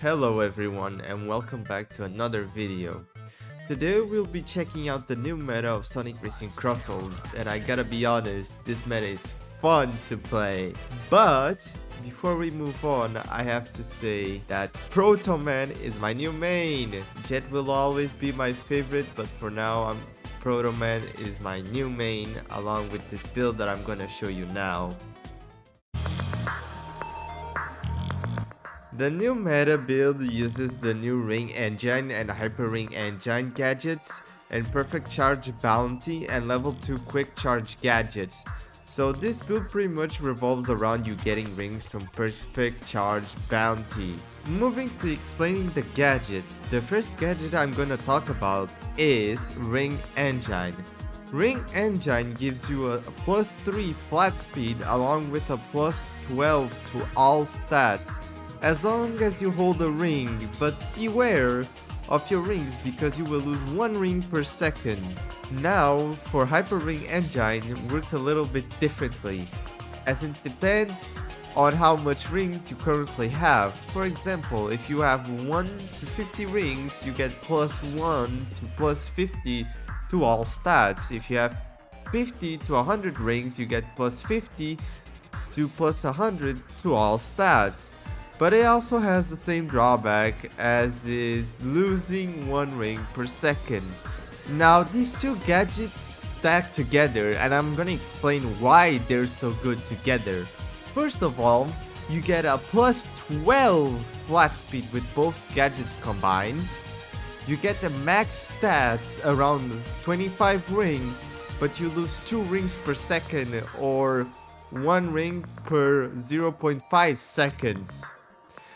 Hello everyone and welcome back to another video. Today we'll be checking out the new meta of Sonic Racing CrossWorlds, and I gotta be honest, this meta is fun to play. But before we move on, I have to say that Proto Man is my new main. Jet will always be my favorite, but for now Proto Man is my new main along with this build that I'm gonna show you now. The new meta build uses the new Ring Engine and Hyper Ring Engine gadgets, and Perfect Charge Bounty and Level 2 Quick Charge gadgets. So this build pretty much revolves around you getting rings from Perfect Charge Bounty. Moving to explaining the gadgets, the first gadget I'm gonna talk about is Ring Engine. Ring Engine gives you a plus 3 flat speed along with a plus 12 to all stats, as long as you hold a ring, but beware of your rings because you will lose 1 ring per second. Now, for Hyper Ring Engine, it works a little bit differently, as it depends on how much rings you currently have. For example, if you have 1 to 50 rings, you get plus 1 to plus 50 to all stats. If you have 50 to 100 rings, you get plus 50 to plus 100 to all stats. But it also has the same drawback as is losing 1 ring per second. Now these two gadgets stack together, and I'm gonna explain why they're so good together. First of all, you get a plus 12 flat speed with both gadgets combined. You get the max stats around 25 rings, but you lose 2 rings per second or 1 ring per 0.5 seconds.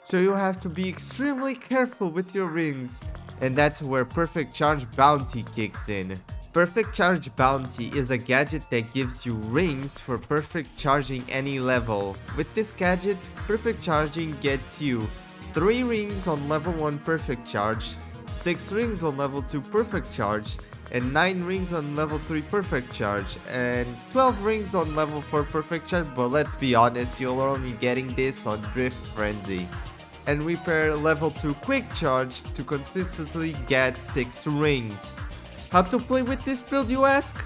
So you have to be extremely careful with your rings, and that's where Perfect Charge Bounty kicks in. Perfect Charge Bounty is a gadget that gives you rings for perfect charging any level. With this gadget, perfect charging gets you 3 rings on level 1 perfect charge, 6 rings on level 2 perfect charge, and 9 rings on level 3 perfect charge, and 12 rings on level 4 perfect charge, but let's be honest, you're only getting this on Drift Frenzy. And we pair level 2 quick charge to consistently get 6 rings. How to play with this build, you ask?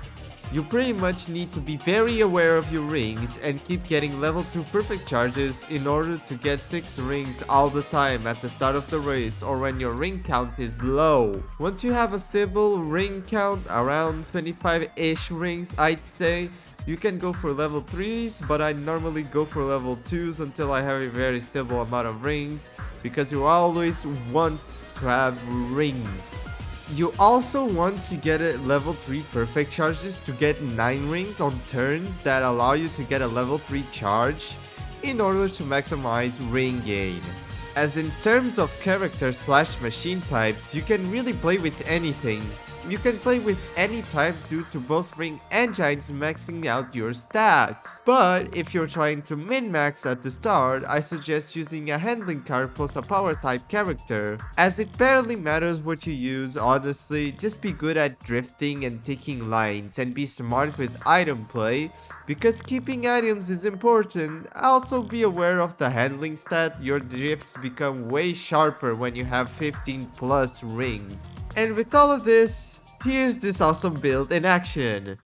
You pretty much need to be very aware of your rings and keep getting level 2 perfect charges in order to get 6 rings all the time at the start of the race or when your ring count is low. Once you have a stable ring count around 25-ish rings, I'd say, you can go for level 3s, but I normally go for level 2s until I have a very stable amount of rings, because you always want to have rings. You also want to get a level 3 perfect charges to get 9 rings on turns that allow you to get a level 3 charge in order to maximize ring gain. As in terms of character / machine types, you can really play with anything. You can play with any type due to both Ring Engines maxing out your stats. But if you're trying to min-max at the start, I suggest using a handling card plus a power type character. As it barely matters what you use, honestly, just be good at drifting and taking lines and be smart with item play, because keeping items is important. Also be aware of the handling stat, your drifts become way sharper when you have 15 plus rings. And with all of this, here's this awesome build in action.